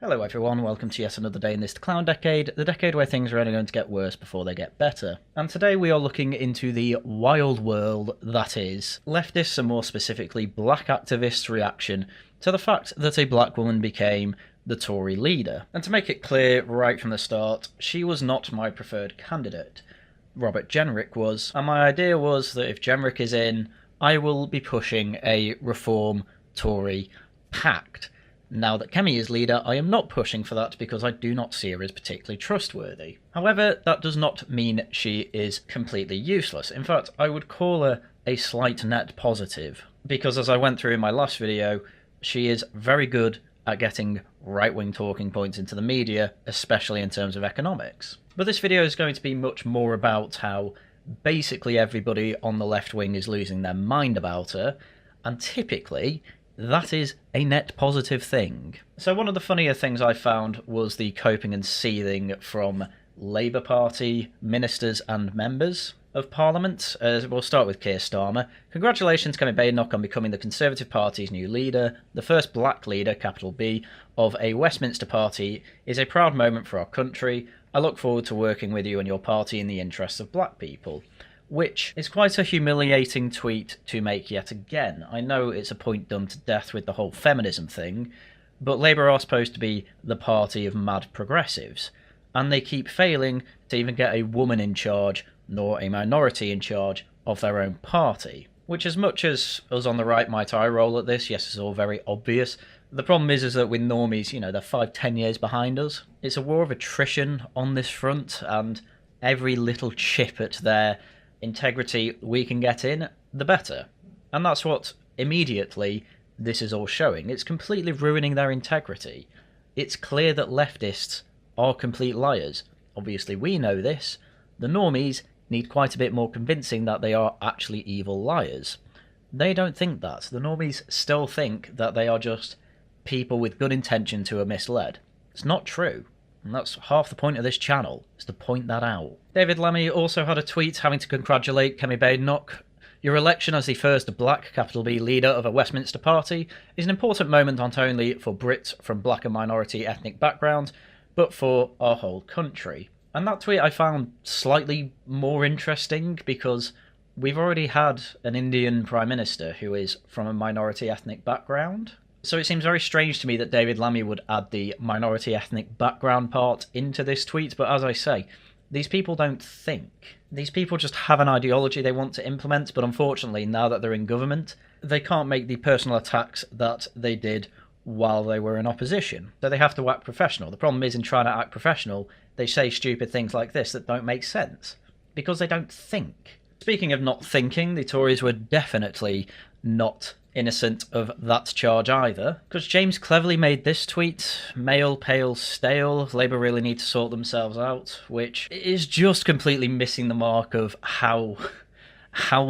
Hello everyone, welcome to yet another day in this clown decade, the decade where things are only going to get worse before they get better. And today we are looking into the wild world that is leftists, and more specifically black activists' reaction to the fact that a black woman became the Tory leader. And to make it clear right from the start, she was not my preferred candidate. Robert Jenrick was, and my idea was that if Jenrick is in, I will be pushing a reform Tory pact. Now that Kemi is leader, I am not pushing for that because I do not see her as particularly trustworthy. However, that does not mean she is completely useless. In fact, I would call her a slight net positive, because as I went through in my last video, she is very good at getting right-wing talking points into the media, especially in terms of economics. But this video is going to be much more about how basically everybody on the left wing is losing their mind about her, and typically that is a net positive thing. So one of the funnier things I found was the coping and seething from Labour Party ministers and members of Parliament. We'll start with Keir Starmer. Congratulations, Kemi Badenoch, on becoming the Conservative Party's new leader. The first black leader, capital B, of a Westminster party is a proud moment for our country. I look forward to working with you and your party in the interests of black people. Which is quite a humiliating tweet to make yet again. I know it's a point done to death with the whole feminism thing, but Labour are supposed to be the party of mad progressives, and they keep failing to even get a woman in charge, nor a minority in charge of their own party. Which, as much as us on the right might eye roll at this, yes, it's all very obvious, the problem is that with normies, they're 5-10 years behind us. It's a war of attrition on this front, and every little chip at their integrity we can get in, the better. And that's what immediately this is all showing. It's completely ruining their integrity. It's clear that leftists are complete liars. Obviously we know this. The normies need quite a bit more convincing that they are actually evil liars. They don't think that. The normies still think that they are just people with good intentions who are misled. It's not true. And that's half the point of this channel, is to point that out. David Lammy also had a tweet having to congratulate Kemi Badenoch. Your election as the first black, capital B, leader of a Westminster party is an important moment not only for Brits from black and minority ethnic backgrounds, but for our whole country. And that tweet I found slightly more interesting because we've already had an Indian Prime Minister who is from a minority ethnic background. So it seems very strange to me that David Lammy would add the minority ethnic background part into this tweet, but as I say, these people don't think. These people just have an ideology they want to implement, but unfortunately, now that they're in government, they can't make the personal attacks that they did while they were in opposition. So they have to act professional. The problem is, in trying to act professional, they say stupid things like this that don't make sense, because they don't think. Speaking of not thinking, the Tories were definitely not innocent of that charge either, because James cleverly made this tweet: male, pale, stale, Labour really need to sort themselves out, which is just completely missing the mark of how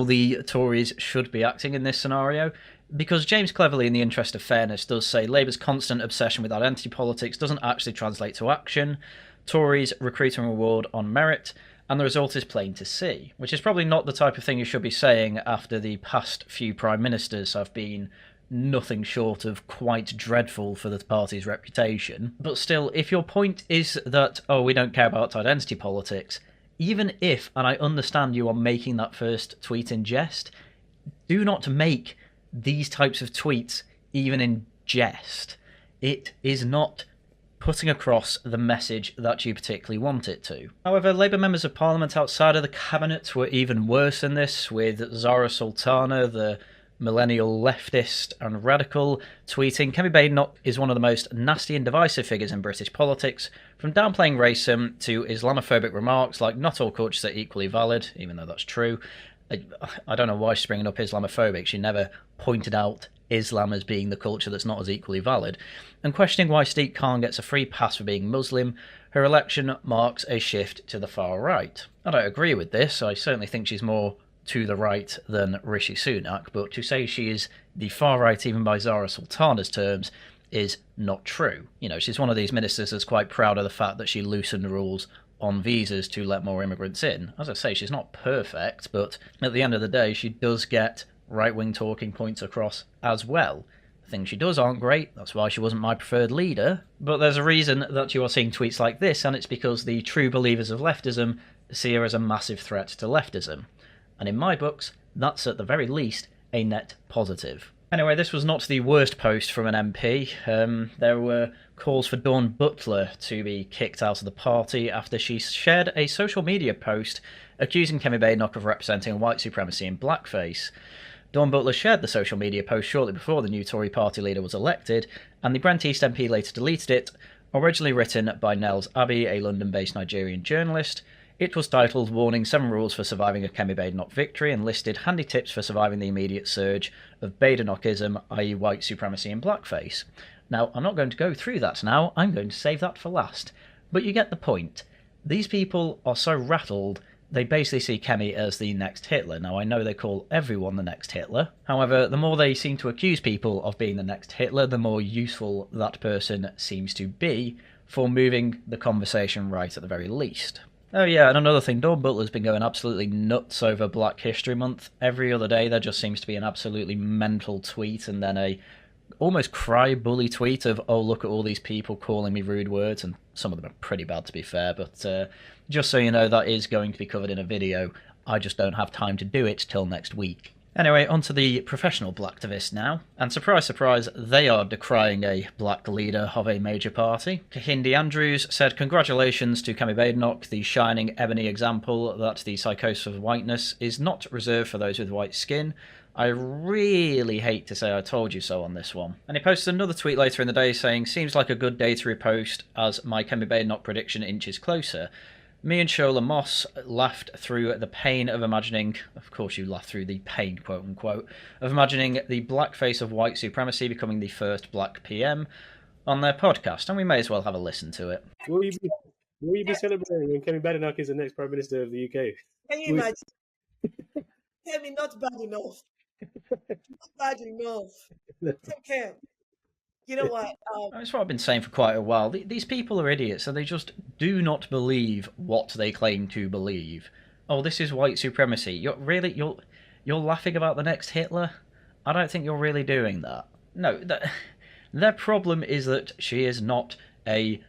the Tories should be acting in this scenario, because James cleverly, in the interest of fairness, does say Labour's constant obsession with identity politics doesn't actually translate to action, Tories recruit and reward on merit, and the result is plain to see, which is probably not the type of thing you should be saying after the past few prime ministers have been nothing short of quite dreadful for the party's reputation. But still, if your point is that, oh, we don't care about identity politics, even if, and I understand you are making that first tweet in jest, do not make these types of tweets even in jest. It is not putting across the message that you particularly want it to. However, Labour members of Parliament outside of the Cabinet were even worse than this, with Zara Sultana, the millennial leftist and radical, tweeting, Kemi Badenoch is one of the most nasty and divisive figures in British politics, from downplaying racism to Islamophobic remarks like not all cultures are equally valid, even though that's true. I don't know why she's bringing up Islamophobic. She never pointed out Islam as being the culture that's not as equally valid, and questioning why Sadiq Khan gets a free pass for being Muslim. Her election marks a shift to the far right. I don't agree with this. I certainly think she's more to the right than Rishi Sunak, but to say she is the far right even by Zara Sultana's terms is not true. She's one of these ministers that's quite proud of the fact that she loosened rules on visas to let more immigrants in. As I say, she's not perfect, but at the end of the day, she does get right-wing talking points across as well. Things she does aren't great, that's why she wasn't my preferred leader. But there's a reason that you are seeing tweets like this, and it's because the true believers of leftism see her as a massive threat to leftism. And in my books, that's at the very least a net positive. Anyway, this was not the worst post from an MP. There were calls for Dawn Butler to be kicked out of the party after she shared a social media post accusing Kemi Badenoch of representing white supremacy in blackface. Dawn Butler shared the social media post shortly before the new Tory party leader was elected, and the Brent East MP later deleted it. Originally written by Nels Abbey, a London-based Nigerian journalist, it was titled Warning 7 Rules for Surviving a Kemi Badenoch Victory and listed handy tips for surviving the immediate surge of Badenochism, i.e. white supremacy in blackface. Now, I'm not going to go through that now, I'm going to save that for last. But you get the point. These people are so rattled, they basically see Kemi as the next Hitler. Now, I know they call everyone the next Hitler. However, the more they seem to accuse people of being the next Hitler, the more useful that person seems to be for moving the conversation right at the very least. Oh yeah, and another thing, Dawn Butler's been going absolutely nuts over Black History Month. Every other day there just seems to be an absolutely mental tweet and then a almost cry-bully tweet of, oh, look at all these people calling me rude words, and some of them are pretty bad to be fair, but just so you know, that is going to be covered in a video. I just don't have time to do it till next week. Anyway, onto the professional blacktivists now. And surprise, surprise, they are decrying a black leader of a major party. Kahindi Andrews said, congratulations to Kemi Badenoch, the shining ebony example that the psychosis of whiteness is not reserved for those with white skin. I really hate to say I told you so on this one. And he posted another tweet later in the day saying, seems like a good day to repost as my Kemi Badenoch prediction inches closer. Me and Shola Moss laughed through the pain of imagining, of course you laughed through the pain, quote unquote, of imagining the blackface of white supremacy becoming the first black PM on their podcast, and we may as well have a listen to it. Will you be celebrating when Kemi Badenoch is the next Prime Minister of the UK? Can you imagine? Kemi, not bad enough. Not bad enough. Okay. You know what? That's what I've been saying for quite a while. These people are idiots, so they just do not believe what they claim to believe. Oh, this is white supremacy. You're laughing about the next Hitler? I don't think you're really doing that. No, their problem is that she is not a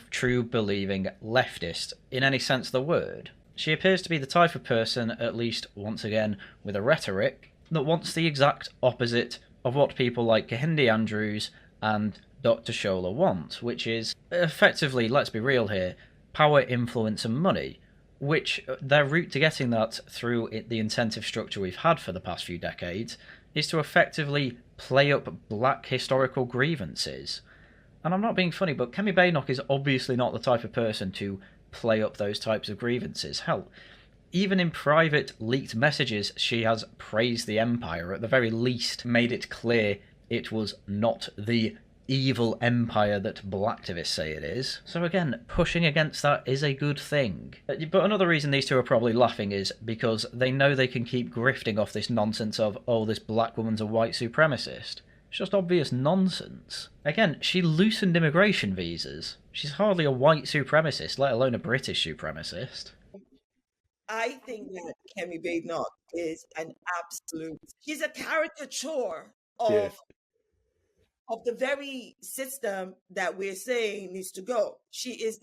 true believing leftist in any sense of the word. She appears to be the type of person, at least once again, with a rhetoric that wants the exact opposite of what people like Kahindi Andrews and Dr. Shola want, which is effectively, let's be real here, power, influence and money, which their route to getting that through the incentive structure we've had for the past few decades is to effectively play up black historical grievances. And I'm not being funny, but Kemi Badenoch is obviously not the type of person to play up those types of grievances. Hell, even in private leaked messages, she has praised the Empire, at the very least made it clear it was not the evil empire that blacktivists say it is. So again, pushing against that is a good thing. But another reason these two are probably laughing is because they know they can keep grifting off this nonsense of, oh, this black woman's a white supremacist. It's just obvious nonsense. Again, she loosened immigration visas. She's hardly a white supremacist, let alone a British supremacist. I think that Kemi Badenoch is an absolute... She's a caricature of the very system that we're saying needs to go. She is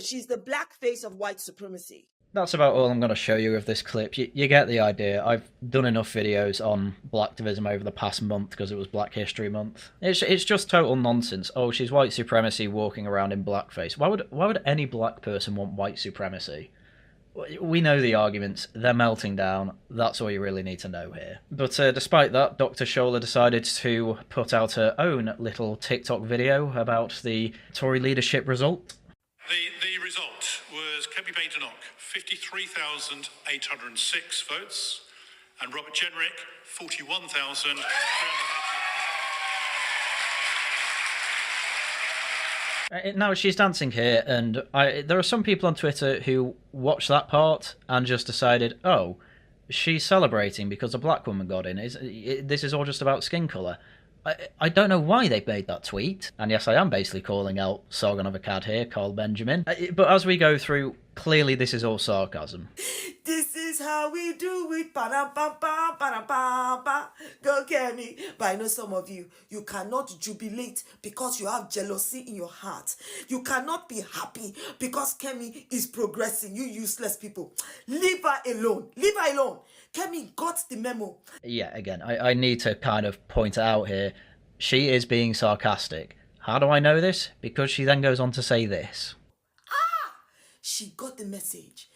she's the black face of white supremacy. That's about all I'm going to show you of this clip. You get the idea. I've done enough videos on blacktivism over the past month because it was Black History Month. It's just total nonsense. Oh, she's white supremacy walking around in blackface. Why would any black person want white supremacy? We know the arguments. They're melting down. That's all you really need to know here. But despite that, Dr. Shola decided to put out her own little TikTok video about the Tory leadership result. The result was Kemi Badenoch, 53,806 votes, and Robert Jenrick, 41,388. Now she's dancing here, and there are some people on Twitter who watched that part and just decided, oh, she's celebrating because a black woman got in. This is all just about skin colour. I don't know why they made that tweet, and yes, I am basically calling out Sargon of Akkad here, Carl Benjamin. But as we go through, clearly this is all sarcasm. This is is how we do it. Ba-dam-bam-bam, ba-dam-bam-bam. Go Kemi. But I know some of you, you cannot jubilate because you have jealousy in your heart. You cannot be happy because Kemi is progressing. You useless people. Leave her alone. Leave her alone. Kemi got the memo. Yeah, again, I need to kind of point it out here. She is being sarcastic. How do I know this? Because she then goes on to say this. She got the message.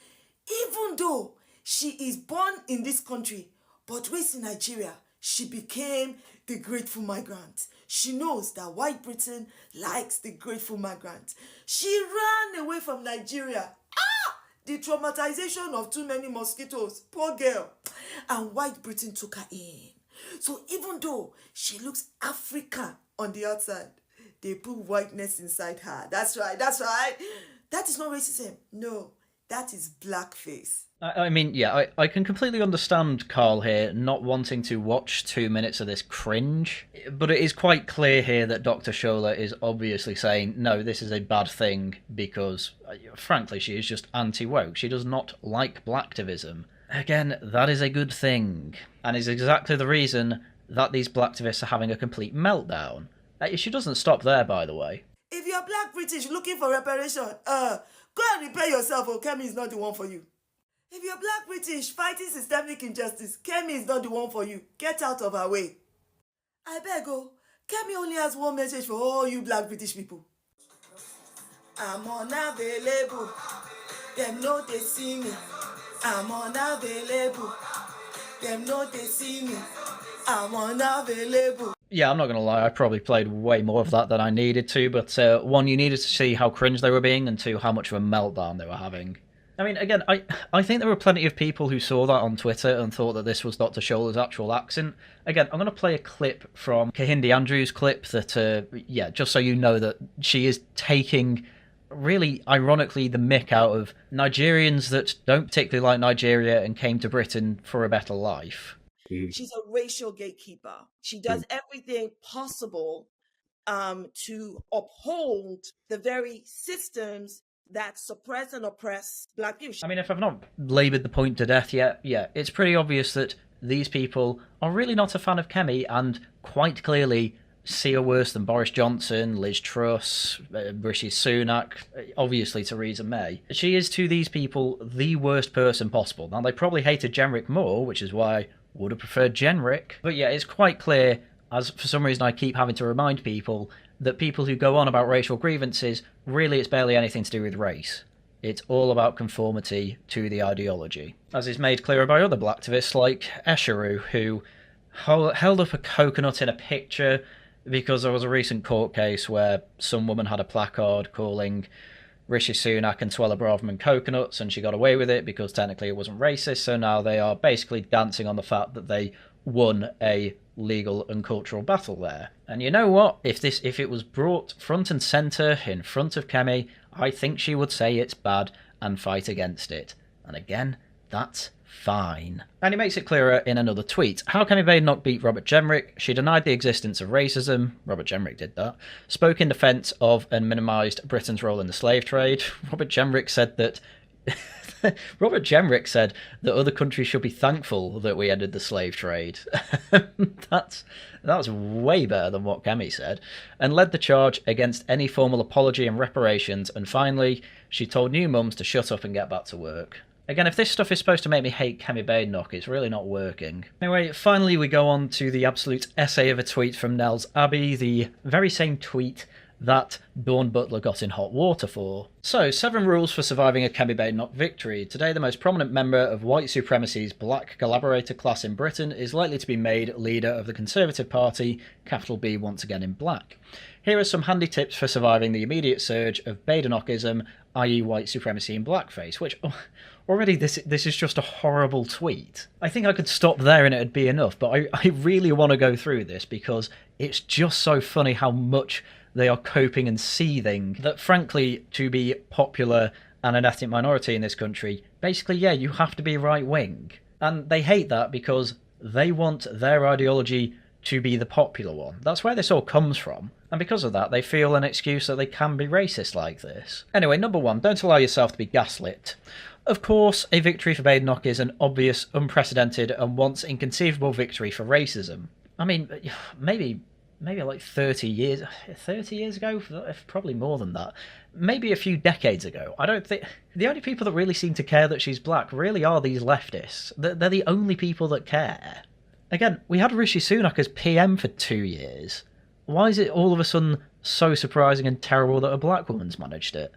Even though she is born in this country, but raised in Nigeria, she became the grateful migrant. She knows that white Britain likes the grateful migrant. She ran away from Nigeria. The traumatization of too many mosquitoes. Poor girl. And white Britain took her in. So even though she looks African on the outside, they put whiteness inside her. That's right. That's right. That is not racism. No, that is blackface. I mean, yeah, I can completely understand Carl here not wanting to watch 2 minutes of this cringe, but it is quite clear here that Dr. Shola is obviously saying, no, this is a bad thing because, frankly, she is just anti-woke. She does not like blacktivism. Again, that is a good thing, and is exactly the reason that these blacktivists are having a complete meltdown. She doesn't stop there, by the way. If you're black British looking for reparation, go and repair yourself, or Kemi is not the one for you. If you're black British fighting systemic injustice, Kemi is not the one for you. Get out of her way. I beg you, Kemi only has one message for all you black British people. I'm unavailable. Them know they see me. I'm unavailable. Them know they see me. I'm unavailable. Yeah, I'm not going to lie, I probably played way more of that than I needed to, but one, you needed to see how cringe they were being, and two, how much of a meltdown they were having. I mean, again, I think there were plenty of people who saw that on Twitter and thought that this was Dr. Shola's actual accent. Again, I'm going to play a clip from Kahindi Andrews' clip that, yeah, just so you know that she is taking, really ironically, the mick out of Nigerians that don't particularly like Nigeria and came to Britain for a better life. She's a racial gatekeeper. She does everything possible to uphold the very systems that suppress and oppress black people. I mean, if I've not laboured the point to death yet, yeah, it's pretty obvious that these people are really not a fan of Kemi and quite clearly see her worse than Boris Johnson, Liz Truss, Rishi Sunak, obviously Theresa May. She is to these people the worst person possible. Now, they probably hated Jenrick more, which is why I would have preferred Jenrick. But yeah, it's quite clear, as for some reason I keep having to remind people, that people who go on about racial grievances, really it's barely anything to do with race. It's all about conformity to the ideology. As is made clearer by other blacktivists like Esheru, who held up a coconut in a picture because there was a recent court case where some woman had a placard calling Rishi Sunak and Suella Braverman coconuts, and she got away with it because technically it wasn't racist, so now they are basically dancing on the fact that they won a legal and cultural battle there. And you know what? If it was brought front and centre in front of Kemi, I think she would say it's bad and fight against it. And again, that's fine. And he makes it clearer in another tweet. How Kemi Badenoch beat Robert Jenrick? She denied the existence of racism. Robert Jenrick did that. Spoke in defence of and minimised Britain's role in the slave trade. Robert Jenrick said that other countries should be thankful that we ended the slave trade. That's way better than what Kemi said. And led the charge against any formal apology and reparations. And finally, she told new mums to shut up and get back to work. Again, if this stuff is supposed to make me hate Kemi Badenoch, it's really not working. Anyway, finally we go on to the absolute essay of a tweet from Nels Abbey, the very same tweet that Dawn Butler got in hot water for. So, 7 rules for surviving a Kemi Badenoch victory. Today, the most prominent member of white supremacy's black collaborator class in Britain is likely to be made leader of the Conservative Party, capital B once again in black. Here are some handy tips for surviving the immediate surge of Badenochism, i.e. white supremacy in blackface, which... already this is just a horrible tweet. I think I could stop there and it'd be enough, but I really want to go through this because it's just so funny how much they are coping and seething that, frankly, to be popular and an ethnic minority in this country, basically, yeah, you have to be right-wing. And they hate that because they want their ideology to be the popular one. That's where this all comes from. And because of that, they feel an excuse that they can be racist like this. Anyway, number 1, don't allow yourself to be gaslit. Of course, a victory for Badenoch is an obvious, unprecedented, and once inconceivable victory for racism. I mean, maybe like 30 years ago, probably more than that. Maybe a few decades ago. I don't think... The only people that really seem to care that she's black really are these leftists. They're the only people that care. Again, we had Rishi Sunak as PM for 2 years. Why is it all of a sudden so surprising and terrible that a black woman's managed it?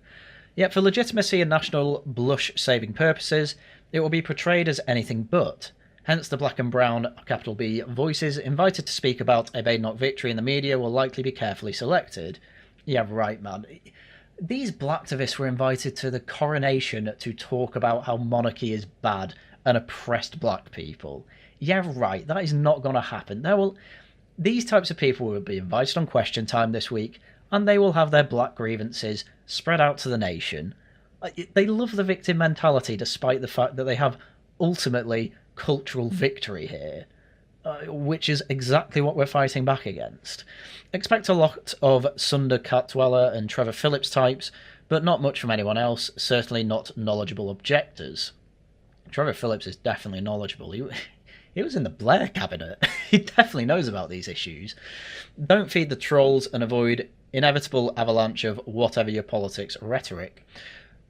Yet for legitimacy and national blush-saving purposes, it will be portrayed as anything but. Hence the black and brown, capital B, voices invited to speak about a Badenoch victory in the media will likely be carefully selected. Yeah, right, man. These blacktivists were invited to the coronation to talk about how monarchy is bad and oppressed black people. Yeah, right, that is not going to happen. These types of people will be invited on Question Time this week, and they will have their black grievances spread out to the nation. They love the victim mentality, despite the fact that they have ultimately cultural victory here, which is exactly what we're fighting back against. Expect a lot of Sunder Katwala and Trevor Phillips types, but not much from anyone else, certainly not knowledgeable objectors. Trevor Phillips is definitely knowledgeable. He was in the Blair cabinet. He definitely knows about these issues. Don't feed the trolls and avoid inevitable avalanche of whatever your politics rhetoric.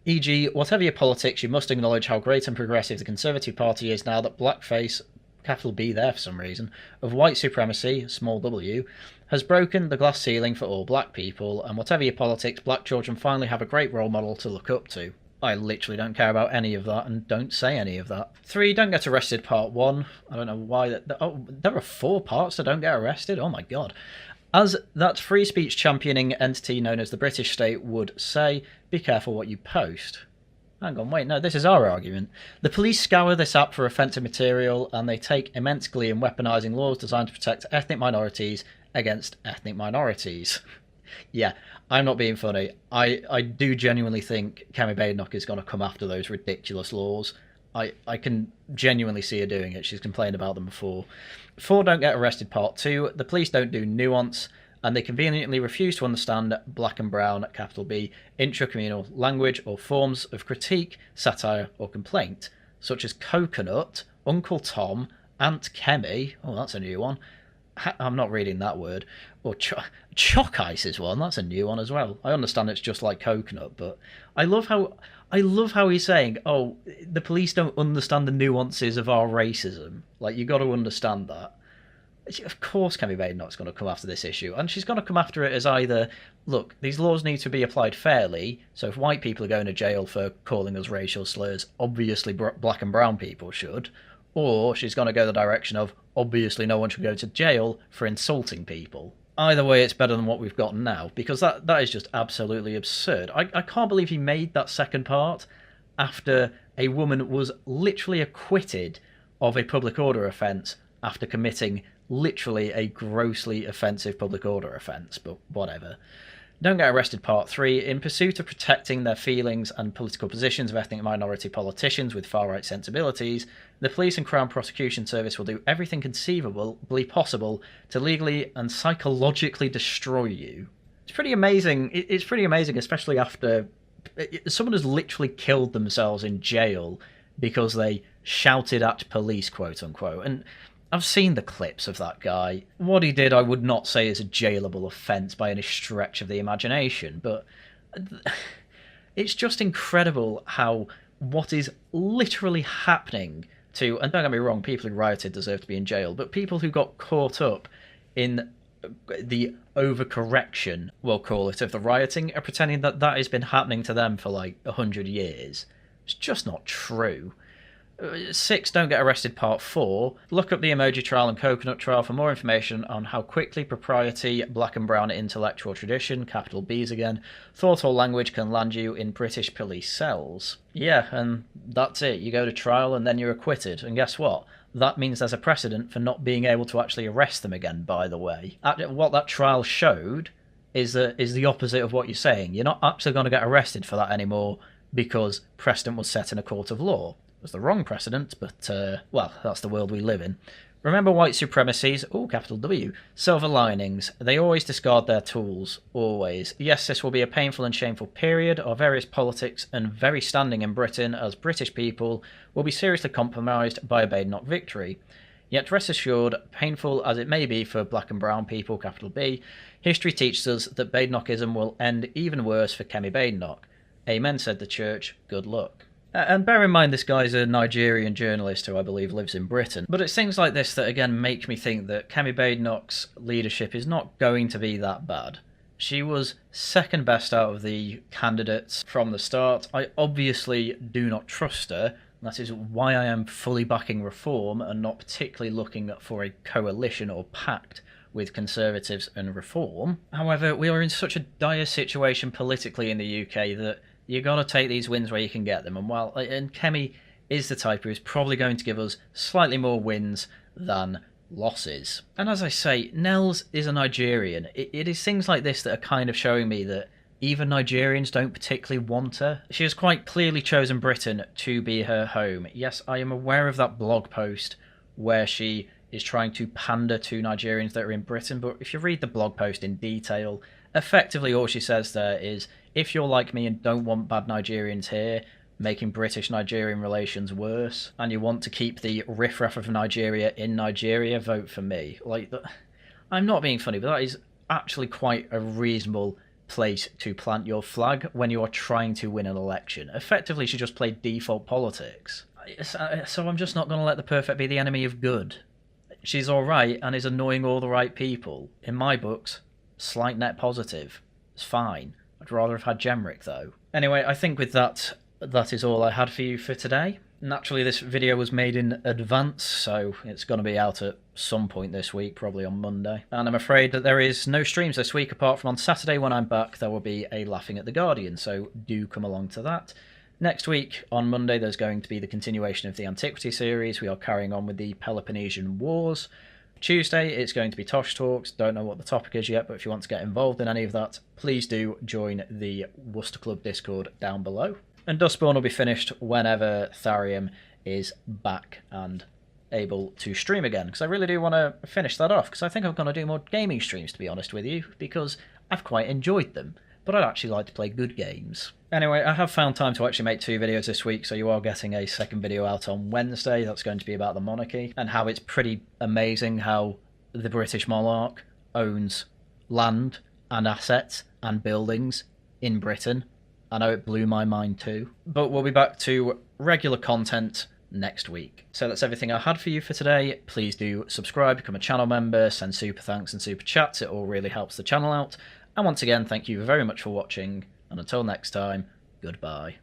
E.g., whatever your politics, you must acknowledge how great and progressive the Conservative Party is now that blackface, capital B there for some reason, of white supremacy, small w, has broken the glass ceiling for all black people, and whatever your politics, black children finally have a great role model to look up to. I literally don't care about any of that and don't say any of that. 3, don't get arrested, part 1. I don't know why. There are 4 parts that don't get arrested? Oh my god. As that free speech championing entity known as the British state would say, be careful what you post. Hang on, wait, no, this is our argument. The police scour this app for offensive material, and they take immense glee in weaponising laws designed to protect ethnic minorities against ethnic minorities. Yeah, I'm not being funny. I do genuinely think Kemi Badenoch is going to come after those ridiculous laws. I can genuinely see her doing it. She's complained about them before. 4, don't get arrested, part 2. The police don't do nuance, and they conveniently refuse to understand black and brown, capital B, intracommunal language or forms of critique, satire or complaint, such as coconut, Uncle Tom, Aunt Kemi, oh that's a new one, I'm not reading that word, or choc ice is one, that's a new one as well. I understand it's just like coconut, but I love how he's saying, oh, the police don't understand the nuances of our racism. Like, you got to understand that. Of course Kemi Badenoch's going to come after this issue, and she's going to come after it as either, look, these laws need to be applied fairly, so if white people are going to jail for calling us racial slurs, obviously black and brown people should, or she's going to go the direction of, obviously no one should go to jail for insulting people. Either way, it's better than what we've got now, because that is just absolutely absurd. I can't believe he made that second part after a woman was literally acquitted of a public order offence after committing literally a grossly offensive public order offence, but whatever. Don't get arrested, part 3. In pursuit of protecting their feelings and political positions of ethnic minority politicians with far-right sensibilities, the police and Crown Prosecution Service will do everything conceivably possible to legally and psychologically destroy you. It's pretty amazing. It's pretty amazing, especially after someone has literally killed themselves in jail because they shouted at police, quote-unquote, and I've seen the clips of that guy. What he did I would not say is a jailable offence by any stretch of the imagination, but it's just incredible how what is literally happening to, and don't get me wrong, people who rioted deserve to be in jail, but people who got caught up in the overcorrection, we'll call it, of the rioting are pretending that that has been happening to them for like 100 years. It's just not true. 6, don't get arrested, part 4. Look up the emoji trial and coconut trial for more information on how quickly propriety, black and brown intellectual tradition, capital B's again, thought or language can land you in British police cells. Yeah, and that's it. You go to trial and then you're acquitted. And guess what? That means there's a precedent for not being able to actually arrest them again, by the way. What that trial showed is the opposite of what you're saying. You're not actually going to get arrested for that anymore because precedent was set in a court of law. It was the wrong precedent, but, well, that's the world we live in. Remember white supremacy's, capital W, silver linings. They always discard their tools, always. Yes, this will be a painful and shameful period. Our various politics and very standing in Britain as British people will be seriously compromised by a Badenoch victory. Yet rest assured, painful as it may be for black and brown people, capital B, history teaches us that Badenochism will end even worse for Kemi Badenoch. Amen, said the church. Good luck. And bear in mind this guy's a Nigerian journalist who I believe lives in Britain. But it's things like this that again make me think that Kemi Badenoch's leadership is not going to be that bad. She was second best out of the candidates from the start. I obviously do not trust her. That is why I am fully backing reform and not particularly looking for a coalition or pact with Conservatives and Reform. However, we are in such a dire situation politically in the UK that you got to take these wins where you can get them. And Kemi is the type who is probably going to give us slightly more wins than losses. And as I say, Nels is a Nigerian. It is things like this that are kind of showing me that even Nigerians don't particularly want her. She has quite clearly chosen Britain to be her home. Yes, I am aware of that blog post where she is trying to pander to Nigerians that are in Britain, but if you read the blog post in detail, effectively all she says there is, if you're like me and don't want bad Nigerians here, making British-Nigerian relations worse, and you want to keep the riffraff of Nigeria in Nigeria, vote for me. I'm not being funny, but that is actually quite a reasonable place to plant your flag when you are trying to win an election. Effectively, she just played default politics. So I'm just not going to let the perfect be the enemy of good. She's alright and is annoying all the right people. In my books, slight net positive. It's fine. I'd rather have had Gemric though. Anyway, I think with that is all I had for you for today. Naturally, this video was made in advance, so it's going to be out at some point this week, probably on Monday. And I'm afraid that there is no streams this week, apart from on Saturday when I'm back, there will be a Laughing at the Guardian, so do come along to that. Next week, on Monday, there's going to be the continuation of the Antiquity series. We are carrying on with the Peloponnesian Wars. Tuesday, it's going to be Tosh Talks. Don't know what the topic is yet, but if you want to get involved in any of that, please do join the Worcester Club Discord down below. And Dustborn will be finished whenever Tharium is back and able to stream again, because I really do want to finish that off, because I think I'm going to do more gaming streams, to be honest with you, because I've quite enjoyed them, but I'd actually like to play good games. Anyway, I have found time to actually make 2 videos this week, so you are getting a second video out on Wednesday. That's going to be about the monarchy, and how it's pretty amazing how the British monarch owns land and assets and buildings in Britain. I know it blew my mind too. But we'll be back to regular content next week. So that's everything I had for you for today. Please do subscribe, become a channel member, send super thanks and super chats. It all really helps the channel out. And once again, thank you very much for watching. And until next time, goodbye.